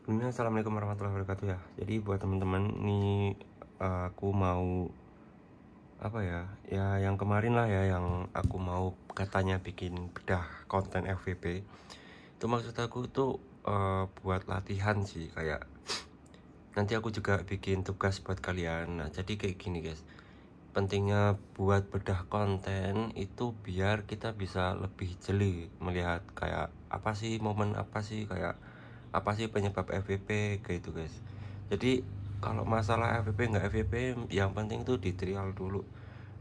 Assalamualaikum warahmatullahi wabarakatuh ya. Jadi buat teman-teman nih, aku mau apa ya? Ya yang kemarin lah ya, yang aku mau katanya bikin bedah konten FVP. Itu maksud aku tuh buat latihan sih, kayak nanti aku juga bikin tugas buat kalian. Nah, jadi kayak gini guys. Pentingnya buat bedah konten itu biar kita bisa lebih jeli melihat kayak apa sih momen, apa sih kayak apa sih penyebab FVP kayak itu guys. Jadi kalau masalah FVP nggak FVP, yang penting tuh di trial dulu.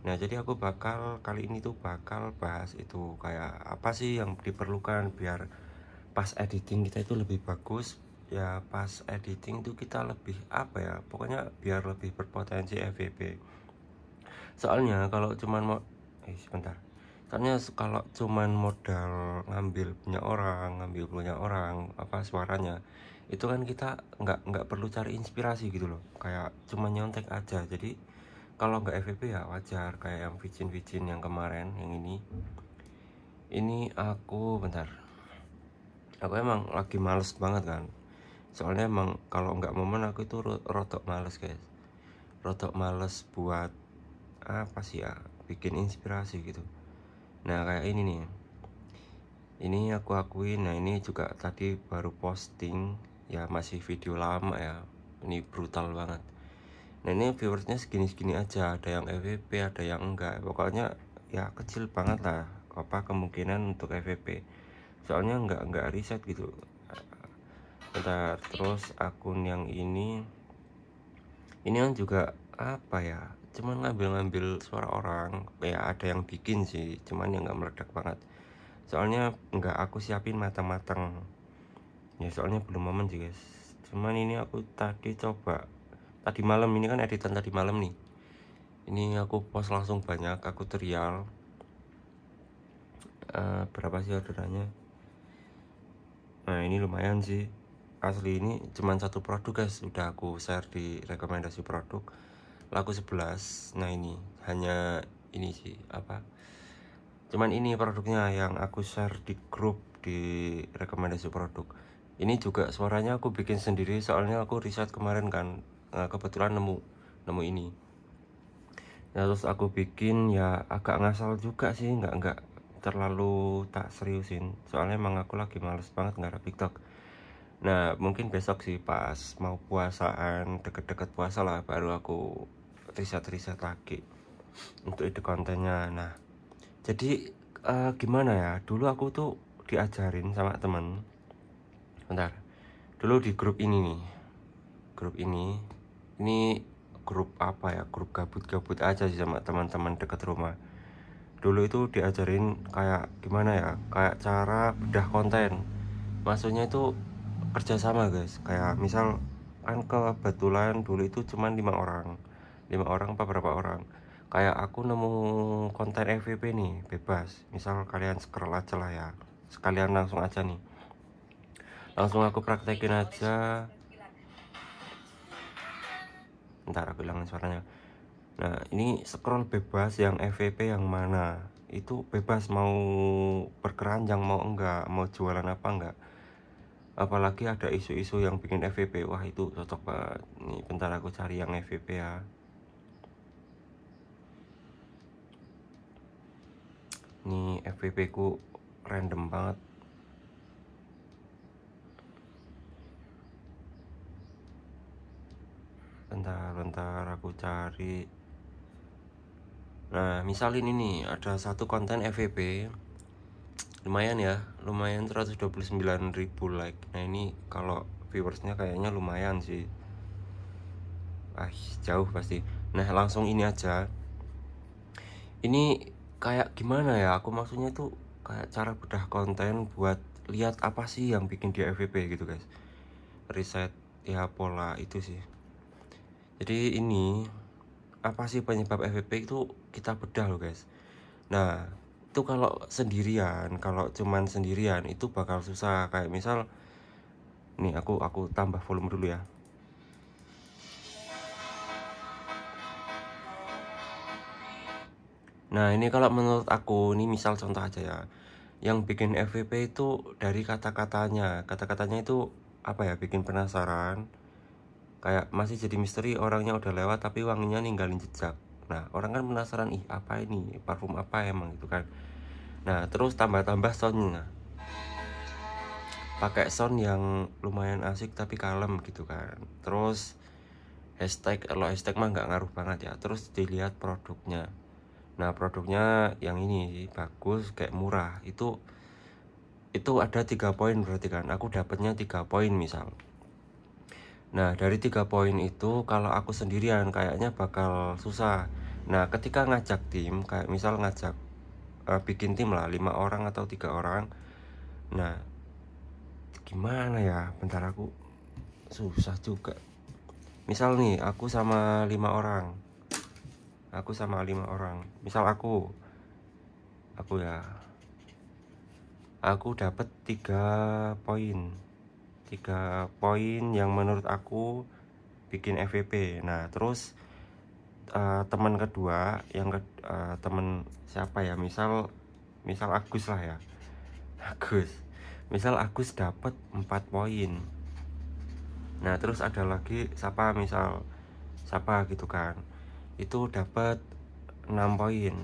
Nah, jadi aku bakal kali ini tuh bakal bahas itu kayak apa sih yang diperlukan biar pas editing kita itu lebih bagus. Ya pas editing itu kita lebih apa ya, pokoknya biar lebih berpotensi FVP. Soalnya kalau cuman mau sebentar. Soalnya kalau cuman modal ngambil punya orang apa suaranya, itu kan kita nggak perlu cari inspirasi gitu loh. Kayak cuma nyontek aja. Jadi kalau nggak FVP ya wajar, kayak yang vicin yang kemarin yang ini. Ini aku bentar. Aku emang lagi males banget kan. Soalnya emang kalau nggak momen aku itu rotok males guys. Rotok males buat apa sih ya, bikin inspirasi gitu. Nah kayak ini nih, ini aku akuin. Nah ini juga tadi baru posting ya, masih video lama ya, ini brutal banget. Nah ini viewersnya segini-segini aja, ada yang FVP ada yang enggak, pokoknya ya kecil banget lah apa kemungkinan untuk FVP. Soalnya enggak riset gitu. Bentar, terus akun yang ini kan juga apa ya, cuman ngambil suara orang ya, ada yang bikin sih, cuman yang nggak meledak banget. Soalnya nggak aku siapin matang-matang ya, soalnya belum momen sih guys. Cuman ini aku tadi coba, tadi malam, ini kan editan tadi malam nih, ini aku post langsung banyak, aku trial. Berapa sih orderannya? Nah ini lumayan sih asli, ini cuman satu produk guys, udah aku share di rekomendasi produk laku 11. Nah ini hanya ini sih apa, cuman ini produknya yang aku share di grup di rekomendasi produk. Ini juga suaranya aku bikin sendiri, soalnya aku riset kemarin kan, kebetulan nemu ini. Nah terus aku bikin ya agak ngasal juga sih, nggak terlalu tak seriusin, soalnya emang aku lagi males banget ngarep TikTok. Nah mungkin besok sih pas mau puasaan, deket-deket puasa lah, baru aku riset lagi untuk ide kontennya. Nah jadi gimana ya, dulu aku tuh diajarin sama temen, bentar, dulu di grup ini nih, grup ini grup apa ya, grup gabut-gabut aja sih sama teman-teman deket rumah. Dulu itu diajarin kayak gimana ya, kayak cara bedah konten. Maksudnya itu kerjasama guys, kayak misal kan kebetulan dulu itu cuman 5 orang apa berapa orang, kayak aku nemu konten FVP nih bebas, misal kalian scroll aja lah ya, sekalian langsung aja nih, langsung aku praktekin aja. Ntar aku hilangin suaranya. Nah ini scroll bebas, yang FVP yang mana itu bebas, mau berkeranjang mau enggak, mau jualan apa enggak. Apalagi ada isu-isu yang bikin FVP, wah itu cocok banget. Nih bentar aku cari yang FVP ya. Nih FVP ku random banget. Bentar aku cari. Nah misal ini nih, ada satu konten FVP lumayan ya, lumayan 129.000 like. Nah ini kalau viewersnya kayaknya lumayan sih, jauh pasti. Nah langsung ini aja, ini kayak gimana ya, aku maksudnya tuh kayak cara bedah konten buat lihat apa sih yang bikin dia FVP gitu guys. Riset ya, pola itu sih. Jadi ini apa sih penyebab FVP itu kita bedah loh guys. Nah itu kalau sendirian, kalau cuman sendirian itu bakal susah. Kayak misal nih, aku tambah volume dulu ya. Nah ini kalau menurut aku, ini misal contoh aja ya, yang bikin FVP itu dari kata-katanya itu apa ya, bikin penasaran, kayak masih jadi misteri, orangnya udah lewat tapi wanginya ninggalin jejak. Nah orang kan penasaran, ih apa ini, parfum apa emang gitu kan. Nah terus tambah-tambah soundnya, pakai sound yang lumayan asik tapi kalem gitu kan. Terus hashtag, kalau hashtag mah nggak ngaruh banget ya. Terus dilihat produknya. Nah produknya yang ini bagus, kayak murah. Itu ada 3 poin berarti kan. Aku dapatnya 3 poin misal. Nah dari 3 poin itu kalau aku sendirian kayaknya bakal susah. Nah ketika ngajak tim, kayak misal ngajak bikin tim lah 5 orang atau 3 orang. Nah gimana ya, bentar, aku susah juga. Misal nih aku sama 5 orang, misal aku dapat 3 poin yang menurut aku bikin FVP. Nah terus teman kedua teman siapa ya, misal Agus lah ya, Agus dapat 4 poin. Nah terus ada lagi siapa gitu kan, itu dapat 6 poin.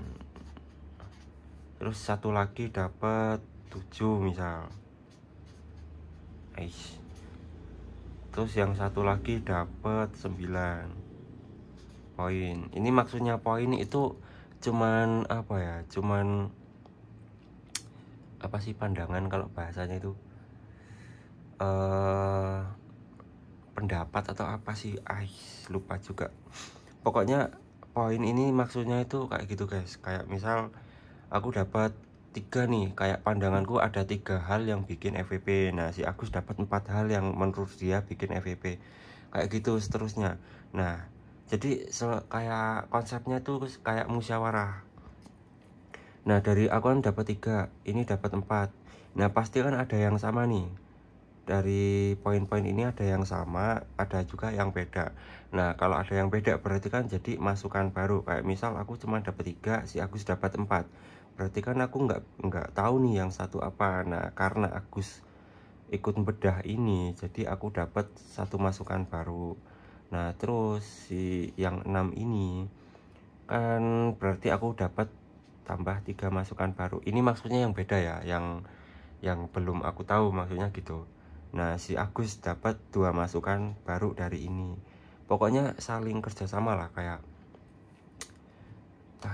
Terus satu lagi dapat 7 misal. Terus yang satu lagi dapat 9 poin. Ini maksudnya poin itu cuman apa ya, cuman apa sih, pandangan kalau bahasanya itu pendapat atau apa sih, lupa juga. Pokoknya poin ini maksudnya itu kayak gitu guys. Kayak misal aku dapat 3 nih, kayak pandanganku ada 3 hal yang bikin FVP. Nah si Agus dapat 4 hal yang menurut dia bikin FVP, kayak gitu seterusnya. Nah jadi kayak konsepnya tuh kayak musyawarah. Nah dari aku kan dapat 3, ini dapat 4. Nah pasti kan ada yang sama nih, dari poin-poin ini ada yang sama, ada juga yang beda. Nah kalau ada yang beda berarti kan jadi masukan baru. Kayak misal aku cuma dapat 3, si Agus dapat 4, berarti kan aku nggak tahu nih yang satu apa. Nah karena Agus ikut bedah ini, jadi aku dapat 1 masukan baru. Nah terus si yang 6 ini kan berarti aku dapat tambah 3 masukan baru. Ini maksudnya yang beda ya, yang belum aku tahu maksudnya gitu. Nah si Agus dapat 2 masukan baru dari ini. Pokoknya saling kerjasama lah. Kayak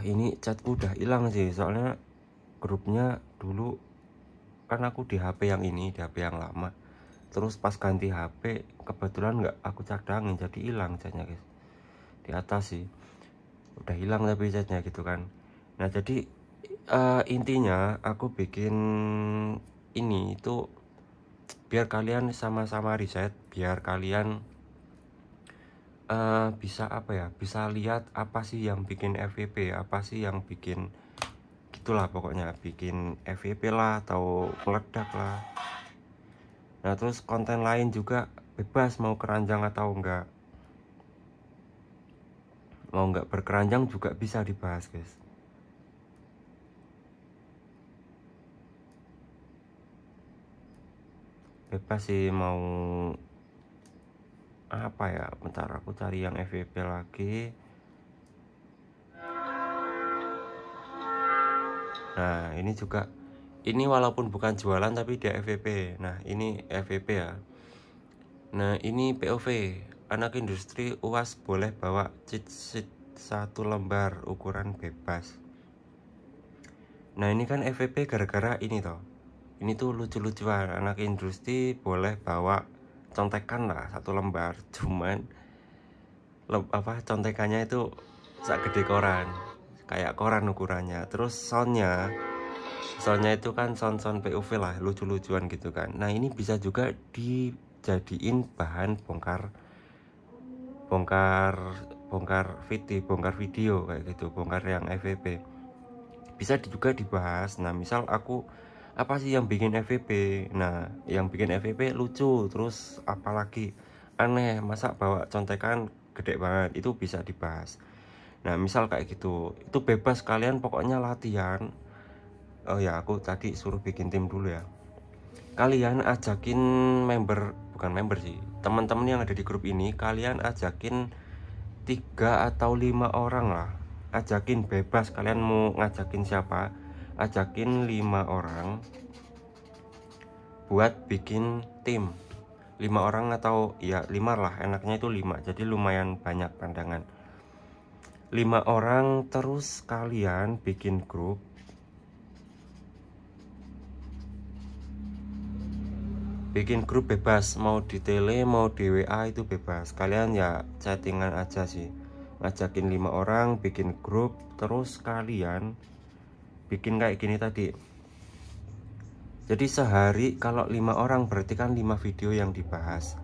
ini chatku udah hilang sih, soalnya grupnya dulu kan aku di HP yang ini, di HP yang lama. Terus pas ganti HP kebetulan nggak aku cadangin, jadi hilang chatnya guys. Di atas sih udah hilang tapi chatnya gitu kan. Nah jadi intinya aku bikin ini itu biar kalian sama-sama riset, biar kalian bisa apa ya, bisa lihat apa sih yang bikin FVP, apa sih yang bikin gitulah, pokoknya bikin FVP lah atau meledak lah. Nah terus konten lain juga bebas, mau keranjang atau enggak, mau enggak berkeranjang juga bisa dibahas guys. Bebas sih mau apa ya, bentar aku cari yang FVP lagi. Nah ini juga, ini walaupun bukan jualan tapi dia FVP. Nah ini FVP ya. Nah ini POV, anak industri UAS boleh bawa cheat sheet 1 lembar ukuran bebas. Nah ini kan FVP gara-gara ini toh, ini tuh lucu-lucuan, anak industri boleh bawa contekan lah 1 lembar. Cuman contekannya itu segede koran, kayak koran ukurannya. Terus soundnya itu kan sound POV lah, lucu-lucuan gitu kan. Nah ini bisa juga dijadiin bahan bongkar video kayak gitu, bongkar yang FVP bisa juga dibahas. Nah misal aku apa sih yang bikin FVP, nah yang bikin FVP lucu, terus apalagi aneh, masa bawa contekan gede banget, itu bisa dibahas. Nah misal kayak gitu, itu bebas, kalian pokoknya latihan. Oh ya aku tadi suruh bikin tim dulu ya, kalian ajakin member bukan member sih, teman-teman yang ada di grup ini, kalian ajakin 3 atau 5 orang lah, ajakin bebas, kalian mau ngajakin siapa, ajakin 5 orang buat bikin tim. 5 orang atau ya 5 lah, enaknya itu 5, jadi lumayan banyak pandangan. 5 orang, terus kalian bikin grup. Bikin grup bebas, mau di tele mau di WA itu bebas, kalian ya chattingan aja sih, ngajakin 5 orang bikin grup. Terus kalian bikin kayak gini tadi, jadi sehari kalau 5 orang berarti kan 5 video yang dibahas.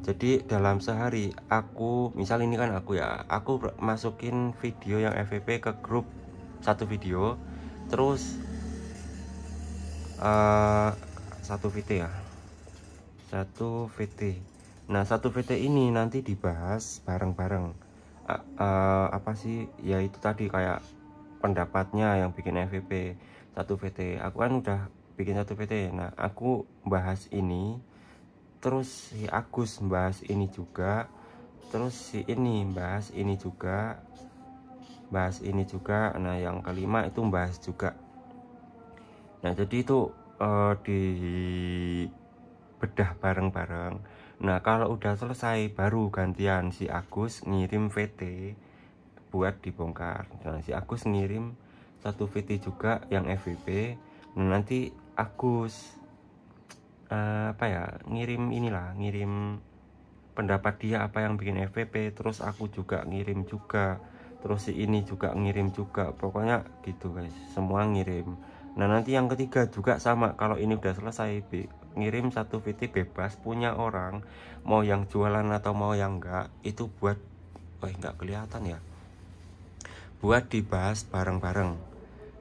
Jadi dalam sehari aku, misal ini kan aku ya, aku masukin video yang FVP ke grup satu video, terus satu VT ya, satu VT. Nah, satu VT ini nanti dibahas bareng-bareng. Apa sih ya, itu tadi kayak pendapatnya yang bikin FVP satu VT. Aku kan udah bikin satu VT. Nah, aku bahas ini, terus si Agus bahas ini juga, terus si ini bahas ini juga, bahas ini juga. Nah, yang kelima itu bahas juga. Nah, jadi itu di bedah bareng-bareng. Nah, kalau udah selesai baru gantian si Agus ngirim VT buat dibongkar. Nah, si Agus ngirim satu VT juga yang FVP. Nah, nanti Agus apa ya, ngirim inilah, ngirim pendapat dia apa yang bikin FVP, terus aku juga ngirim juga, terus si ini juga ngirim juga, pokoknya gitu guys, semua ngirim. Nah, nanti yang ketiga juga sama, kalau ini udah selesai ngirim satu VT bebas punya orang, mau yang jualan atau mau yang enggak, itu buat enggak kelihatan ya, buat dibahas bareng-bareng.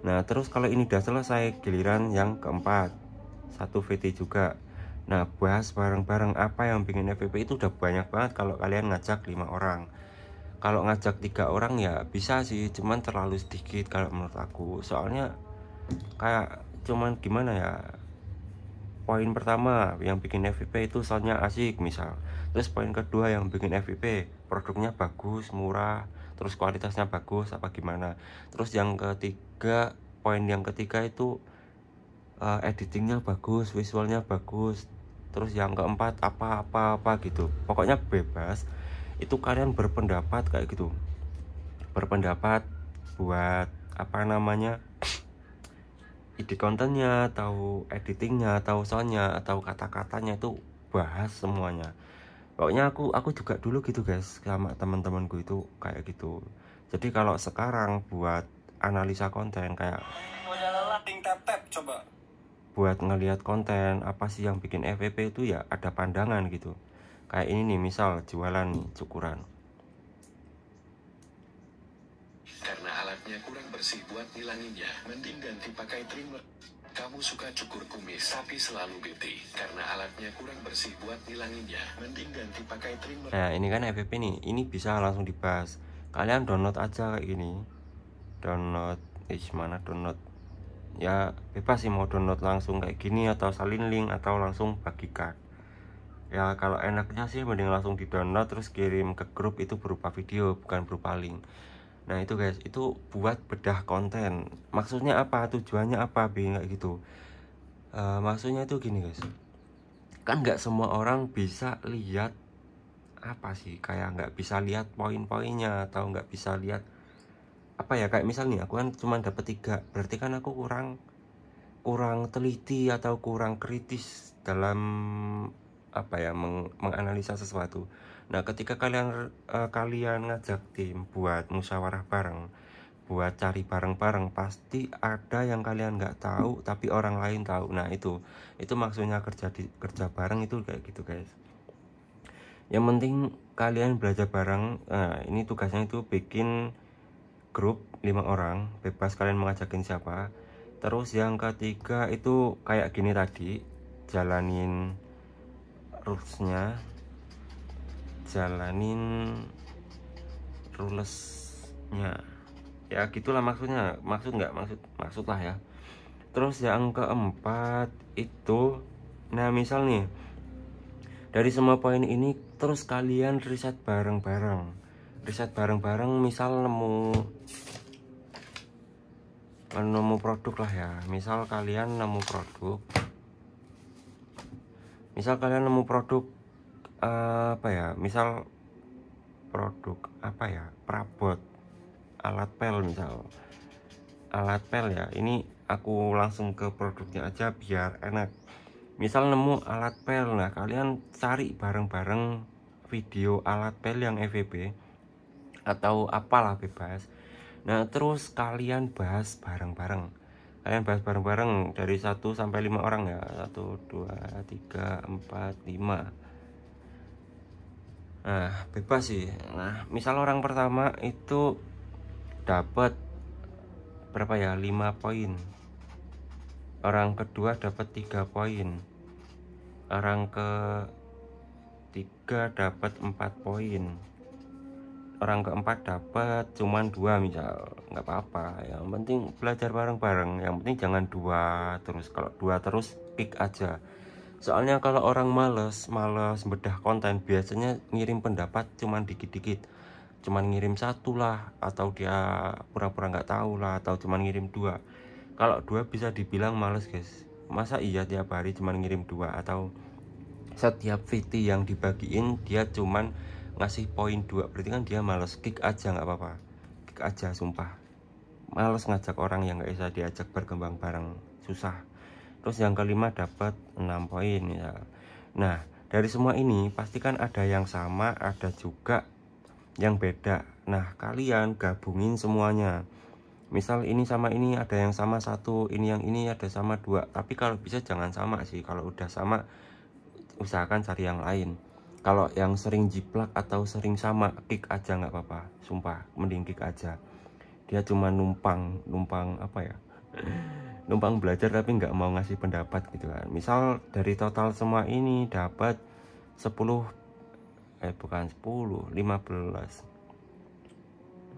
Nah, terus kalau ini udah selesai, giliran yang keempat, satu VT juga. Nah, bahas bareng-bareng apa yang bikin FVP, itu udah banyak banget kalau kalian ngajak 5 orang. Kalau ngajak 3 orang ya bisa sih, cuman terlalu sedikit kalau menurut aku. Soalnya kayak cuman gimana ya, poin pertama yang bikin FVP itu soalnya asik misal, terus poin kedua yang bikin FVP produknya bagus, murah, terus kualitasnya bagus apa gimana, terus yang ketiga, poin yang ketiga itu editingnya bagus, visualnya bagus, terus yang keempat apa gitu, pokoknya bebas. Itu kalian berpendapat kayak gitu, berpendapat buat apa namanya, ide kontennya atau editingnya atau soundnya atau kata-katanya, itu bahas semuanya. Pokoknya aku juga dulu gitu guys, sama teman-temanku itu kayak gitu. Jadi kalau sekarang buat analisa konten, kayak coba buat ngelihat konten apa sih yang bikin FVP, itu ya ada pandangan gitu. Kayak ini nih, misal jualan nih, cukuran. Karena alatnya kurang bersih buat ngilanginnya, mending ganti pakai trimmer. Kamu suka cukur kumis tapi selalu bete karena alatnya kurang bersih buat ngilanginnya, mending ganti pakai trimmer. Nah, ini kan FVP nih, ini bisa langsung dibahas. Kalian download aja kayak gini, download mana download ya, bebas sih mau download langsung kayak gini atau salin link atau langsung bagikan. Ya kalau enaknya sih mending langsung di download terus kirim ke grup, itu berupa video bukan berupa link. Nah, itu guys, itu buat bedah konten. Maksudnya apa, tujuannya apa bikin kayak gitu, maksudnya itu gini guys, kan nggak semua orang bisa lihat apa sih, kayak nggak bisa lihat poin-poinnya atau nggak bisa lihat apa ya, kayak misal nih aku kan cuma dapat 3, berarti kan aku kurang teliti atau kurang kritis dalam apa ya, menganalisa sesuatu. Nah, ketika kalian ngajak tim buat musyawarah bareng, buat cari bareng-bareng, pasti ada yang kalian nggak tahu tapi orang lain tahu. Nah, itu maksudnya kerja bareng itu kayak gitu guys. Yang penting kalian belajar bareng. Nah, ini tugasnya itu bikin grup 5 orang, bebas kalian mengajakin siapa. Terus yang ketiga itu kayak gini tadi, jalanin rulesnya, jalanin rulesnya ya gitulah maksudnya, maksud lah ya. Terus yang keempat itu, nah misal nih Dari semua poin ini terus kalian riset bareng-bareng. Misal nemu produk lah ya. Misal kalian nemu produk apa ya? Misal produk apa ya? Perabot, alat pel misal. Alat pel ya. Ini aku langsung ke produknya aja biar enak. Misal nemu alat pel, nah kalian cari bareng-bareng video alat pel yang FVP atau apalah bebas. Nah terus kalian bahas bareng-bareng. Dari 1 sampai 5 orang ya. 1, 2, 3, 4, 5. Nah bebas sih. Nah misal orang pertama itu dapat berapa ya, 5 poin. Orang kedua dapat 3 poin. Orang ketiga dapat 4 poin. Orang keempat dapat cuman 2 misal. Nggak apa-apa, yang penting belajar bareng-bareng. Yang penting jangan 2 terus. Kalau 2 terus kick aja. Soalnya kalau orang males bedah konten, biasanya ngirim pendapat cuman dikit-dikit, cuman ngirim 1 lah, atau dia pura-pura nggak tahu lah, atau cuman ngirim 2. Kalau 2 bisa dibilang males guys. Masa iya tiap hari cuman ngirim 2, atau setiap VT yang dibagiin dia cuman ngasih poin 2, berarti kan dia males. Kick aja, nggak apa-apa, kick aja, sumpah males ngajak orang yang nggak bisa diajak berkembang bareng, susah. Terus yang kelima dapat 6 poin ya. Nah dari semua ini pastikan ada yang sama, ada juga yang beda. Nah kalian gabungin semuanya. Misal ini sama ini ada yang sama 1, ini yang ini ada sama 2. Tapi kalau bisa jangan sama sih. Kalau udah sama usahakan cari yang lain. Kalau yang sering jiplak atau sering sama, kick aja, nggak apa-apa, sumpah mending kick aja. Dia cuma numpang apa ya, numpang belajar tapi nggak mau ngasih pendapat gitu kan. Misal dari total semua ini dapat 10, 15.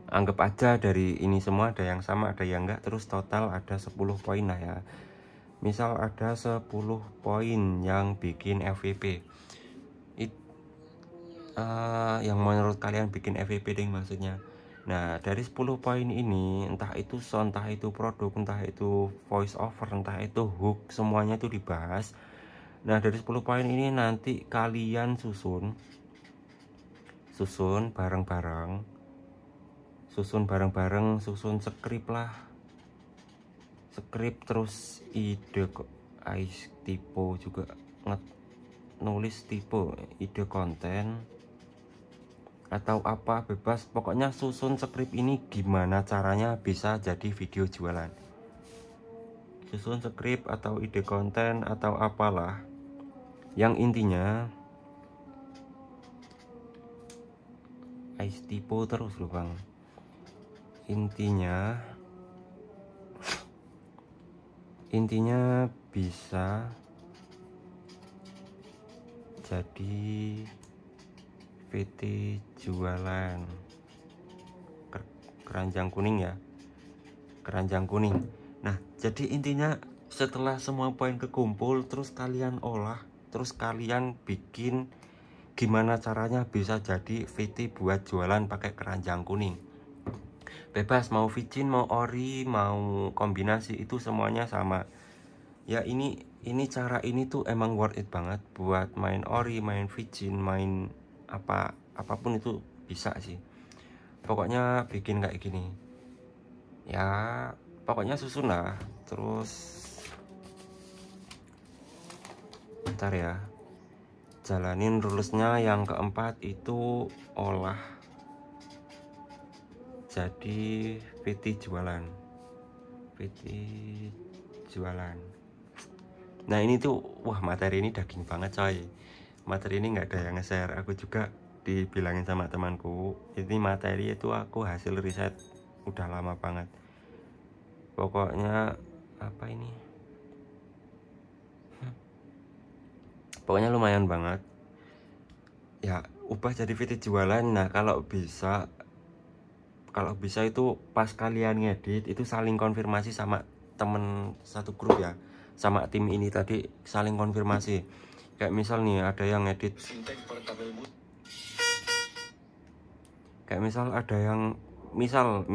Anggap aja dari ini semua ada yang sama, ada yang enggak, terus total ada 10 poin lah ya. Misal ada 10 poin yang bikin FVP. Yang menurut kalian bikin FVP ding maksudnya. Nah dari 10 poin ini, entah itu sound, entah itu produk, entah itu voice over, entah itu hook, semuanya itu dibahas. Nah dari 10 poin ini nanti kalian susun bareng-bareng, susun skrip lah, skrip, terus ide tipe juga, nulis tipe, ide konten atau apa bebas, pokoknya susun skrip ini gimana caranya bisa jadi video jualan. Susun skrip atau ide konten atau apalah, yang intinya tipe terus loh bang. Intinya bisa jadi VT jualan keranjang kuning ya, keranjang kuning. Nah jadi intinya setelah semua poin kekumpul, terus kalian olah, terus kalian bikin gimana caranya bisa jadi VT buat jualan pakai keranjang kuning. Bebas mau vicin, mau ori, mau kombinasi, itu semuanya sama ya. Ini cara ini tuh emang worth it banget buat main ori, main vicin, main apapun itu bisa sih. Pokoknya bikin kayak gini ya, pokoknya susun lah. Terus bentar ya, jalanin rulesnya. Yang keempat itu olah jadi VT jualan. Nah ini tuh, wah materi ini daging banget coy. Materi ini nggak ada yang nge-share. Aku juga dibilangin sama temanku, ini materi itu aku hasil riset udah lama banget. Pokoknya apa ini, pokoknya lumayan banget ya, ubah jadi VT jualan. Nah kalau bisa itu pas kalian ngedit itu saling konfirmasi sama temen satu grup ya, sama tim ini tadi, saling konfirmasi. kayak misal nih ada yang ngedit, Fintech portable kayak misal ada yang misal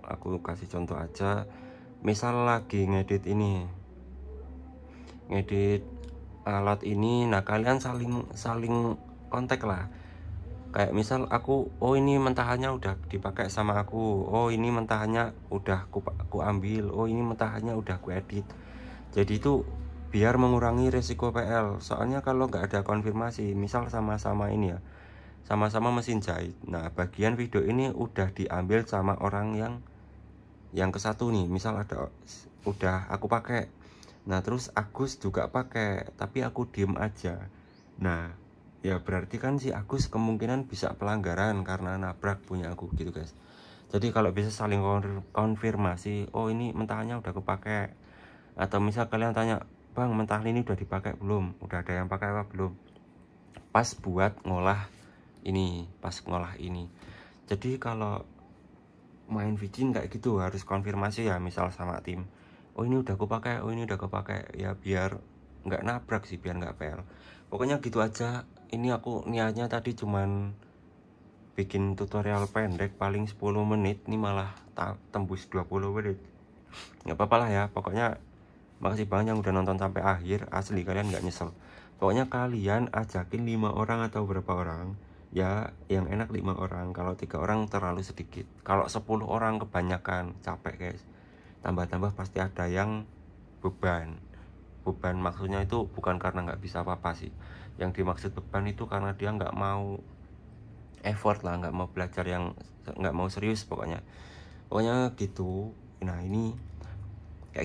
aku kasih contoh aja, misal lagi ngedit alat ini, nah kalian saling kontak lah. Kayak misal aku, oh ini mentahannya udah dipakai sama aku, oh ini mentahannya udah ku ambil, oh ini mentahannya udah ku edit. Jadi itu biar mengurangi resiko PL. Soalnya kalau nggak ada konfirmasi, misal sama-sama ini ya, sama-sama mesin jahit, nah bagian video ini udah diambil sama orang yang ke satu nih, misal udah aku pakai, nah terus Agus juga pakai tapi aku diem aja, nah ya berarti kan si Agus kemungkinan bisa pelanggaran karena nabrak punya aku gitu guys. Jadi kalau bisa saling konfirmasi, oh ini mentahannya udah kepake, atau misal kalian tanya, bang mentahan ini udah dipakai belum, udah ada yang pakai apa belum, pas buat ngolah ini. Jadi kalau main vicin kayak gitu harus konfirmasi ya, misal sama tim, oh ini udah aku pakai, oh ini udah aku pakai, ya biar nggak nabrak sih, biar nggak fail. Pokoknya gitu aja. Ini aku niatnya tadi cuman bikin tutorial pendek paling 10 menit, ini malah tembus 20 menit. Nggak apa-apa lah ya, pokoknya makasih banget yang udah nonton sampai akhir, asli kalian nggak nyesel. Pokoknya kalian ajakin 5 orang atau berapa orang ya, yang enak 5 orang. Kalau 3 orang terlalu sedikit, kalau 10 orang kebanyakan, capek guys. Tambah-tambah pasti ada yang beban maksudnya itu bukan karena nggak bisa apa-apa sih, yang dimaksud beban itu karena dia nggak mau effort lah, nggak mau belajar, yang nggak mau serius pokoknya gitu. Nah ini kayak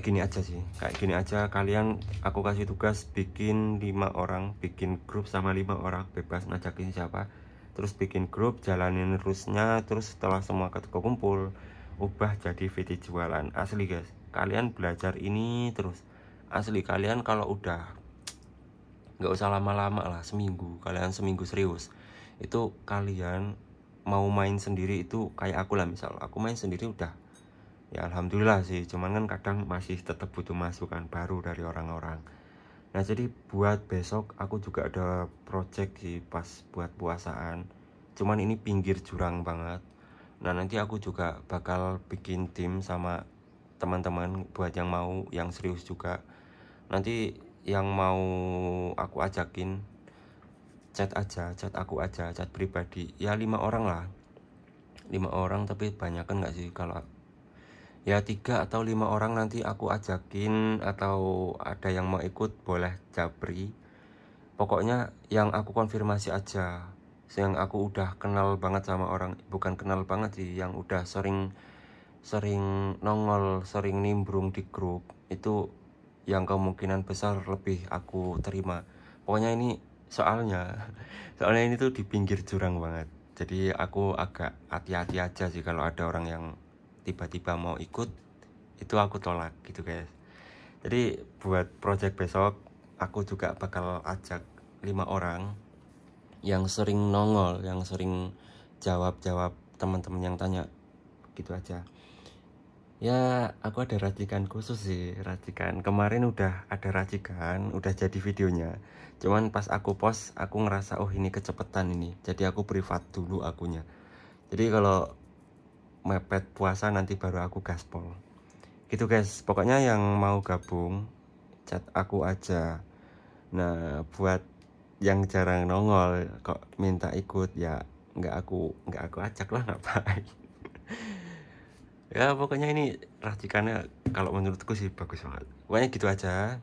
gini aja kalian, aku kasih tugas bikin 5 orang, bikin grup sama 5 orang, bebas ngajakin siapa, terus bikin grup, jalanin rusnya, terus setelah semua kekumpul ubah jadi video jualan. Asli guys, kalian belajar ini terus, asli kalian kalau udah nggak usah lama-lama lah, kalian seminggu serius, itu kalian mau main sendiri itu kayak aku lah, misal aku main sendiri udah ya alhamdulillah sih, cuman kan kadang masih tetap butuh masukan baru dari orang-orang. Nah jadi buat besok aku juga ada project sih pas buat puasaan, cuman ini pinggir jurang banget. Nah nanti aku juga bakal bikin tim sama teman-teman buat yang mau, yang serius juga. Nanti yang mau aku ajakin chat pribadi ya, 5 orang lah, 5 orang, tapi banyak kan nggak sih, kalau ya 3 atau 5 orang nanti aku ajakin, atau ada yang mau ikut boleh japri. Pokoknya yang aku konfirmasi aja, yang aku udah kenal banget sama orang, bukan kenal banget sih, yang udah sering nongol, sering nimbrung di grup, itu yang kemungkinan besar lebih aku terima. Pokoknya ini soalnya ini tuh di pinggir jurang banget, jadi aku agak hati-hati aja sih kalau ada orang yang tiba-tiba mau ikut, itu aku tolak gitu guys. Jadi buat project besok aku juga bakal ajak 5 orang yang sering nongol, yang sering jawab teman-teman yang tanya, gitu aja. Ya aku ada racikan khusus sih, racikan kemarin udah ada racikan, udah jadi videonya, cuman pas aku post aku ngerasa oh ini kecepatan ini, jadi aku privat dulu akunnya. Jadi kalau mepet puasa nanti baru aku gaspol gitu guys. Pokoknya yang mau gabung chat aku aja. Nah buat yang jarang nongol kok minta ikut ya nggak aku ajak lah, ngapain. Ya pokoknya ini racikannya kalau menurutku sih bagus banget. Pokoknya gitu aja.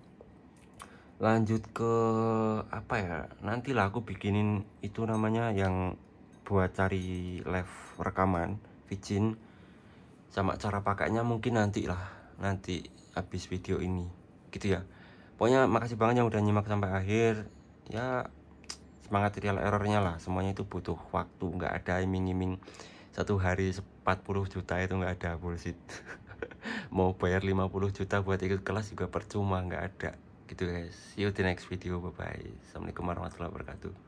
Lanjut ke apa ya, nantilah aku bikinin itu namanya yang buat cari live rekaman vicin, sama cara pakainya mungkin nanti habis video ini gitu ya. Pokoknya makasih banget yang udah nyimak sampai akhir ya. Semangat trial errornya lah, semuanya itu butuh waktu, nggak ada iming-iming 1 hari 40 juta, itu nggak ada, bullshit. Mau bayar 50 juta buat ikut kelas juga percuma, nggak ada gitu guys. See you di next video, bye bye. Assalamualaikum warahmatullahi wabarakatuh.